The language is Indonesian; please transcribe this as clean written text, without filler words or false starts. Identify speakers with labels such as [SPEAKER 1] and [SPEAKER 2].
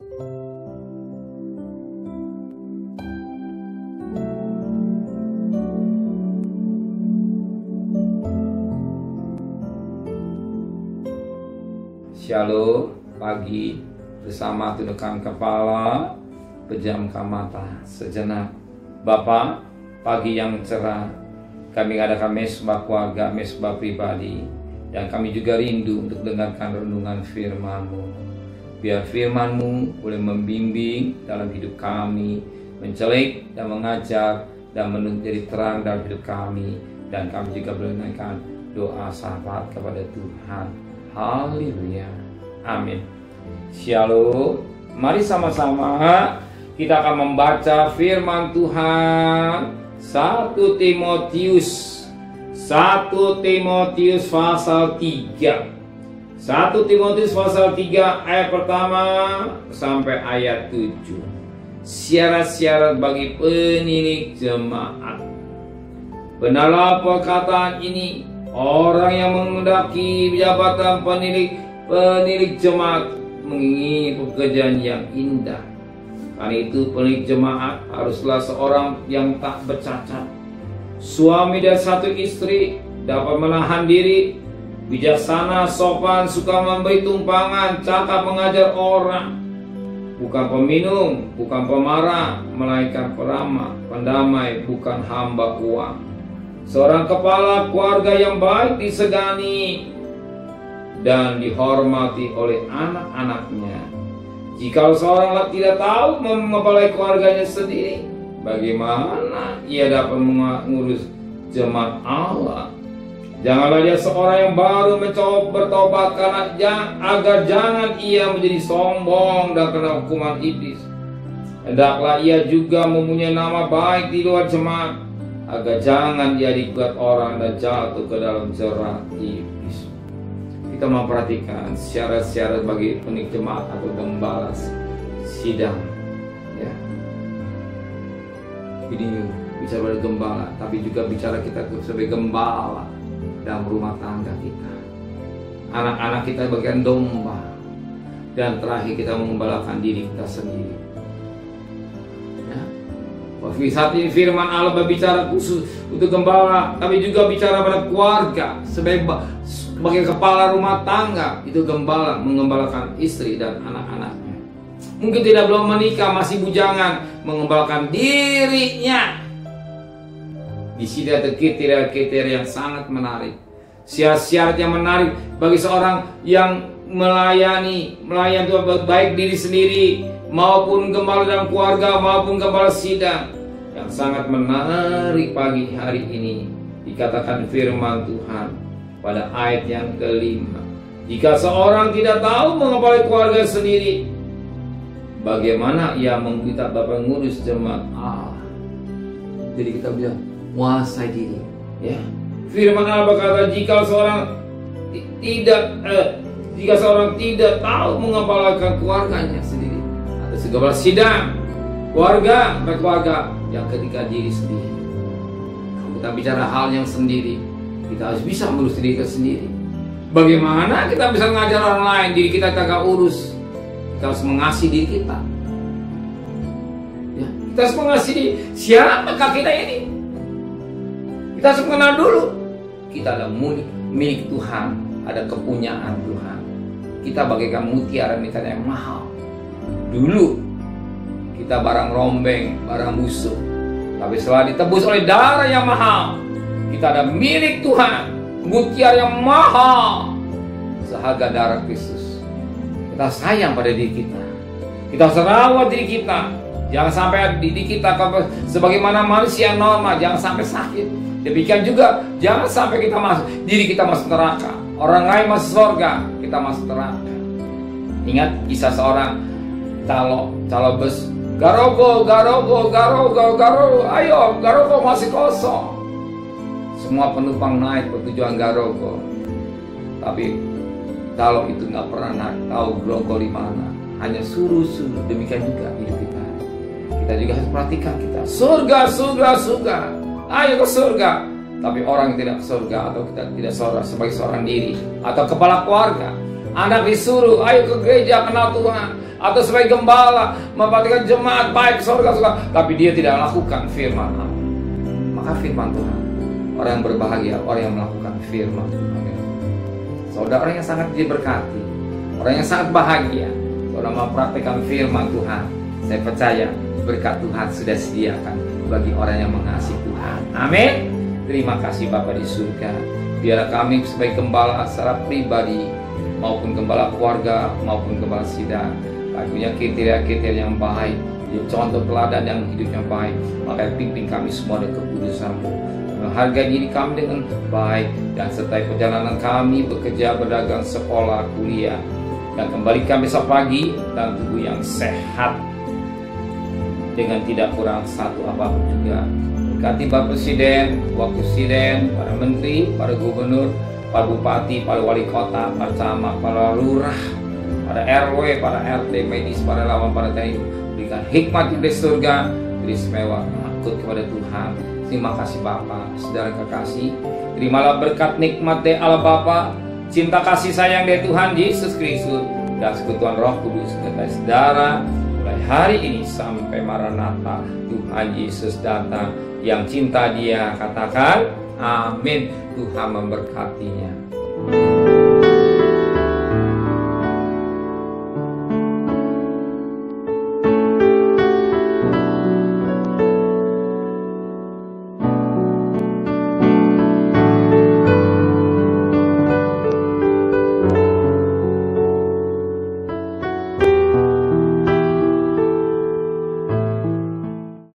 [SPEAKER 1] Shalom, pagi bersama tundukkan kepala, pejamkan mata sejenak. Bapa, pagi yang cerah, kami adakan mesbah keluarga, mesbah pribadi, dan kami juga rindu untuk dengarkan renungan firman-Mu. Biar firman-Mu boleh membimbing dalam hidup kami, mencelik dan mengajar, dan menjadi terang dalam hidup kami, dan kami juga boleh menaikkan doa syafaat kepada Tuhan. Haleluya. Amin. Shalom. Mari sama-sama kita akan membaca firman Tuhan 1 Timotius pasal 3. 1 Timotius pasal 3 ayat pertama sampai ayat 7. Syarat-syarat bagi penilik jemaat. Benarlah perkataan ini, orang yang menghendaki jabatan penilik jemaat menginginkan pekerjaan yang indah. Karena itu penilik jemaat haruslah seorang yang tak bercacat, suami dan satu istri, dapat menahan diri, bijaksana, sopan, suka memberi tumpangan, cakap mengajar orang, bukan peminum, bukan pemarah, melainkan peramah, pendamai, bukan hamba uang. Seorang kepala keluarga yang baik disegani dan dihormati oleh anak-anaknya. Jika seorang tidak tahu mengepalai keluarganya sendiri, bagaimana ia dapat mengurus jemaat Allah? Janganlah dia seorang yang baru mencoba bertobat, agar jangan ia menjadi sombong dan kena hukuman iblis. Hendaklah ia juga mempunyai nama baik di luar jemaat, agar jangan dia digugat orang dan jatuh ke dalam jerat iblis. Kita memperhatikan syarat-syarat bagi penilik jemaat atau gembala sidang. Ya. Ini bicara pada gembala, tapi juga bicara kita sebagai gembala dalam rumah tangga kita. Anak-anak kita bagian domba, dan terakhir kita mengembalakan diri kita sendiri. Saat ini firman Allah berbicara khusus untuk gembala, tapi juga bicara pada keluarga sebagai kepala rumah tangga. Itu gembala mengembalakan istri dan anak-anaknya. Mungkin belum menikah, masih bujangan, mengembalakan dirinya. Di sini ada kriteria yang sangat menarik, syarat-syarat yang menarik bagi seorang yang melayani Tuhan, baik diri sendiri maupun gembala dalam keluarga maupun gembala sidang. Yang sangat menarik pagi hari ini dikatakan firman Tuhan pada ayat yang kelima. Jika seorang tidak tahu mengepalai keluarga sendiri, bagaimana ia meminta Bapa mengurus jemaat Allah? Jadi kita bilang menguasai diri. Ya. Firman Allah berkata, jika seorang tidak tahu mengepalai keluarganya sendiri, ada segala sidang keluarga yang ketika diri sendiri. Kalau kita bicara hal yang sendiri, kita harus bisa mengurus diri kita sendiri. Bagaimana kita bisa mengajar orang lain, diri kita tak urus? Kita harus mengasihi diri kita. Ya, kita harus mengasihi siapakah kita ini. Kita harus mengenal dulu. Kita adalah milik Tuhan, ada kepunyaan Tuhan. Kita bagaikan mutiara yang mahal. Dulu kita barang rombeng, barang musuh. Tapi setelah ditebus oleh darah yang mahal, kita ada milik Tuhan, mutiara yang mahal, seharga darah Kristus. Kita sayang pada diri kita. Kita rawat diri kita. Jangan sampai diri kita sebagaimana manusia normal, jangan sampai sakit. Demikian juga jangan sampai diri kita masuk neraka. Orang lain masuk surga, kita masuk neraka. Ingat kisah seorang calo bus. Garogo, ayo, Garogo masih kosong. Semua penumpang naik ke tujuan Garogo, tapi kalau itu nggak pernah tahu Garogo di mana, hanya suruh. Demikian juga hidup kita. Kita juga harus perhatikan kita. Surga, ayo ke surga. Tapi orang yang tidak ke surga atau kita tidak sebagai seorang diri atau kepala keluarga, Anak disuruh, ayo ke gereja kenal Tuhan. Atau sebagai gembala, memperhatikan jemaat baik surga. Tapi dia tidak melakukan firman Allah. Maka firman Tuhan, orang yang berbahagia, orang yang melakukan firman. Amin. Saudara, orang yang sangat diberkati, orang yang sangat bahagia, saudara mempraktikkan firman Tuhan. Saya percaya berkat Tuhan sudah sediakan bagi orang yang mengasihi Tuhan. Amin. Terima kasih Bapa di surga. Biarlah kami sebagai gembala secara pribadi, maupun gembala keluarga, maupun gembala sidang, punya kriteria-kriteria yang baik, contoh teladan yang hidupnya baik. Maka pimpin kami semua dengan kekudusan-Mu, menghargai diri kami dengan baik, dan sertai perjalanan kami bekerja, berdagang, sekolah, kuliah, dan kembalikan besok pagi dan tubuh yang sehat dengan tidak kurang satu apapun juga. Berkati Bapak Presiden, Wakil Presiden, para Menteri, para Gubernur, para Bupati, para Wali Kota, para Camat, para Lurah, para RW, para RT, medis, para lawan, para TNI. Berikan hikmat dari surga, istimewa, takut kepada Tuhan. Terima kasih Bapa, saudara kekasih. Terimalah berkat nikmat dari Allah Bapa, cinta kasih sayang dari Tuhan Yesus Kristus, dan sekutuan Roh Kudus serta saudara mulai hari ini sampai Maranatha Tuhan Yesus datang. Yang cinta Dia katakan amin. Tuhan memberkatinya.